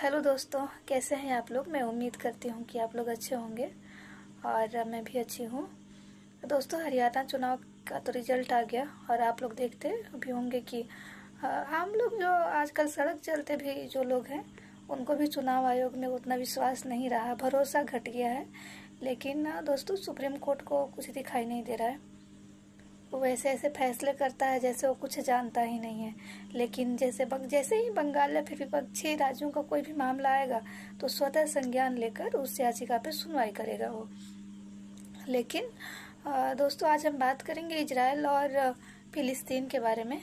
Hello दोस्तों, कैसे हैं आप लोग। मैं उम्मीद करती हूँ कि आप लोग अच्छे होंगे और मैं भी अच्छी हूँ। दोस्तों, हरियाणा चुनाव का तो रिजल्ट आ गया और आप लोग देखते भी होंगे कि हम लोग जो आजकल सड़क चलते भी जो लोग हैं उनको भी चुनाव आयोग में उतना विश्वास नहीं रहा, भरोसा घट गया है। लेकिन दोस्तों, सुप्रीम कोर्ट को कुछ दिखाई नहीं दे रहा है। वो वैसे ऐसे फैसले करता है जैसे वो कुछ जानता ही नहीं है। लेकिन जैसे ही बंगाल या फिर विपक्षी राज्यों का कोई भी मामला आएगा तो स्वतः संज्ञान लेकर उस याचिका पे सुनवाई करेगा वो। लेकिन दोस्तों, आज हम बात करेंगे इजराइल और फिलिस्तीन के बारे में।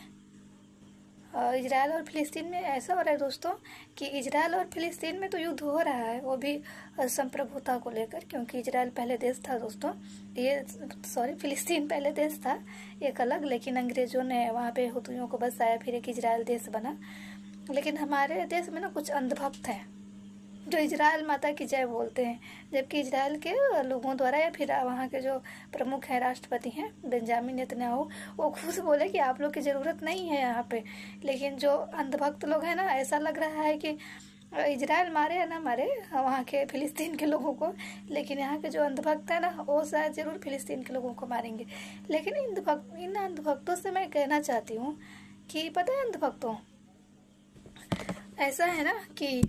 इजराइल और फिलिस्तीन में ऐसा हो रहा है दोस्तों कि इजराइल और फिलिस्तीन में तो युद्ध हो रहा है, वो भी संप्रभुता को लेकर, क्योंकि इजराइल पहले देश था दोस्तों, फिलिस्तीन पहले देश था एक अलग, लेकिन अंग्रेजों ने वहाँ पे हुतुइयों को बसाया, फिर एक इजराइल देश बना। लेकिन हमारे देश में ना कुछ अंधभक्त हैं जो इजराइल माता की जय बोलते हैं, जबकि इजराइल के लोगों द्वारा या फिर वहाँ के जो प्रमुख हैं, राष्ट्रपति हैं बेंजामिन नेतन्याहू, वो खुद बोले कि आप लोग की ज़रूरत नहीं है यहाँ पे। लेकिन जो अंधभक्त लोग हैं ना, ऐसा लग रहा है कि इजराइल मारे या ना मारे वहाँ के फिलिस्तीन के लोगों को, लेकिन यहाँ के जो अंधभक्त हैं ना, वो शायद ज़रूर फिलिस्तीन के लोगों को मारेंगे। लेकिन इन अंधभक्तों से मैं कहना चाहती हूँ कि पता है अंधभक्तों, ऐसा है ना कि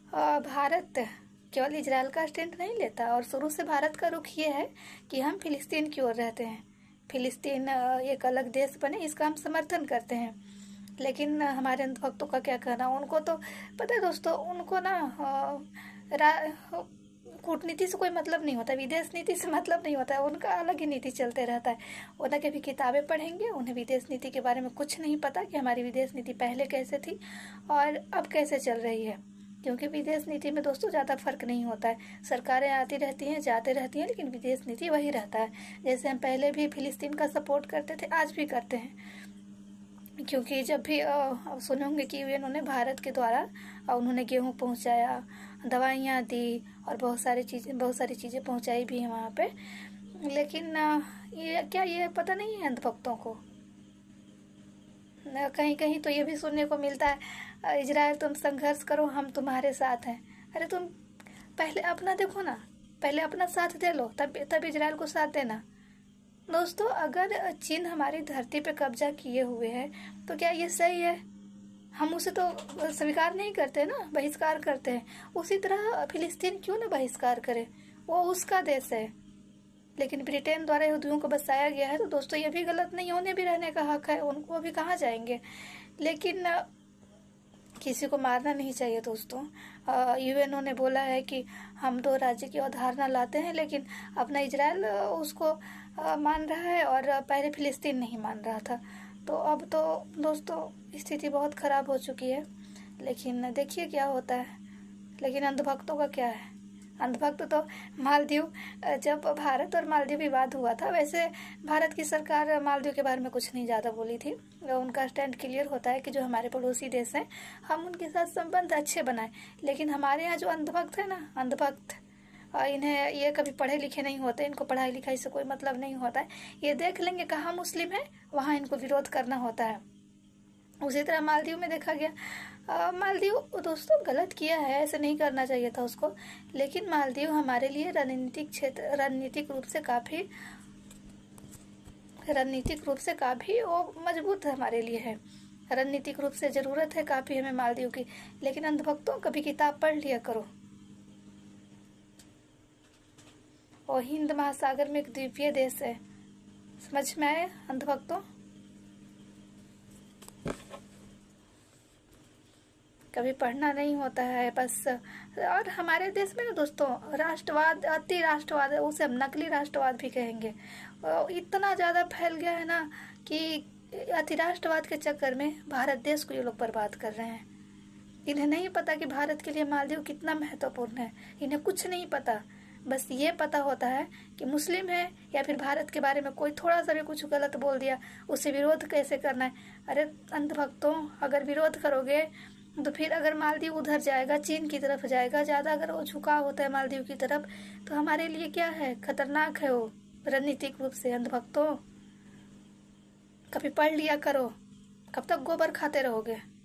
भारत केवल इजराइल का स्टैंड नहीं लेता, और शुरू से भारत का रुख ये है कि हम फिलिस्तीन की ओर रहते हैं। फिलिस्तीन एक अलग देश बने, इसका हम समर्थन करते हैं। लेकिन हमारे अंधभक्तों का क्या कहना, उनको तो पता है दोस्तों, उनको ना कूटनीति से कोई मतलब नहीं होता, विदेश नीति से मतलब नहीं होता है, उनका अलग ही नीति चलते रहता है। वो ना कभी किताबें पढ़ेंगे, उन्हें विदेश नीति के बारे में कुछ नहीं पता कि हमारी विदेश नीति पहले कैसे थी और अब कैसे चल रही है। क्योंकि विदेश नीति में दोस्तों ज़्यादा फर्क नहीं होता है, सरकारें आती रहती हैं जाते रहती हैं, लेकिन विदेश नीति वही रहता है। जैसे हम पहले भी फिलिस्तीन का सपोर्ट करते थे, आज भी करते हैं। क्योंकि जब भी सुने होंगे कि उन्होंने भारत के द्वारा उन्होंने गेहूँ पहुँचाया, दवाइयाँ दी और बहुत सारी चीज़ें पहुँचाई भी हैं वहाँ पे। लेकिन ये पता नहीं है अंधभक्तों को। कहीं कहीं तो ये भी सुनने को मिलता है, इजराइल तुम संघर्ष करो, हम तुम्हारे साथ हैं। अरे तुम पहले अपना देखो ना, पहले अपना साथ दे लो, तब इजराइल को साथ देना। दोस्तों, अगर चीन हमारी धरती पे कब्जा किए हुए है तो क्या ये सही है? हम उसे तो स्वीकार नहीं करते ना, बहिष्कार करते हैं। उसी तरह फिलिस्तीन क्यों ना बहिष्कार करे, वो उसका देश है। लेकिन ब्रिटेन द्वारा यहूदियों को बसाया गया है, तो दोस्तों ये भी गलत नहीं, उन्हें भी रहने का हक है, उनको भी कहाँ जाएंगे। लेकिन किसी को मारना नहीं चाहिए दोस्तों। यूएनओ ने बोला है कि हम दो राज्य की अवधारणा लाते हैं, लेकिन अपना इजराइल उसको मान रहा है और पहले फिलिस्तीन नहीं मान रहा था। तो अब तो दोस्तों स्थिति बहुत खराब हो चुकी है। लेकिन देखिए क्या होता है। लेकिन अंधभक्तों का क्या है? अंधभक्त तो मालदीव, जब भारत और मालदीव विवाद हुआ था, वैसे भारत की सरकार मालदीव के बारे में कुछ नहीं ज़्यादा बोली थी। उनका स्टैंड क्लियर होता है कि जो हमारे पड़ोसी देश हैं हम उनके साथ संबंध अच्छे बनाएं। लेकिन हमारे यहाँ जो अंधभक्त है ना, अंधभक्त, इन्हें ये कभी पढ़े लिखे नहीं होते, इनको पढ़ाई लिखाई से कोई मतलब नहीं होता है। ये देख लेंगे कहाँ मुस्लिम है, वहाँ इनको विरोध करना होता है। उसी तरह मालदीव में देखा गया। मालदीव दोस्तों गलत किया है, ऐसे नहीं करना चाहिए था उसको। लेकिन मालदीव हमारे लिए रणनीतिक रूप से काफ़ी वो मजबूत हमारे लिए है। रणनीतिक रूप से ज़रूरत है काफ़ी हमें मालदीव की। लेकिन अंधभक्तों कभी किताब पढ़ लिया करो। और हिंद महासागर में एक द्वीपीय देश है, समझ में आए अंधभक्तों? कभी पढ़ना नहीं होता है बस। और हमारे देश में ना दोस्तों राष्ट्रवाद, अति राष्ट्रवाद है, उसे हम नकली राष्ट्रवाद भी कहेंगे, इतना ज़्यादा फैल गया है ना कि अति राष्ट्रवाद के चक्कर में भारत देश को ये लोग बर्बाद कर रहे हैं। इन्हें नहीं पता कि भारत के लिए मालदीव कितना महत्वपूर्ण है, इन्हें कुछ नहीं पता। बस ये पता होता है कि मुस्लिम है या फिर भारत के बारे में कोई थोड़ा सा भी कुछ गलत बोल दिया, उससे विरोध कैसे करना है। अरे अंधभक्तों, अगर विरोध करोगे तो फिर अगर मालदीव उधर जाएगा, चीन की तरफ जाएगा ज़्यादा, अगर वो झुकाव होता है मालदीव की तरफ, तो हमारे लिए क्या है, खतरनाक है वो रणनीतिक रूप से। अंधभक्तों कभी पढ़ लिया करो, कब तक गोबर खाते रहोगे।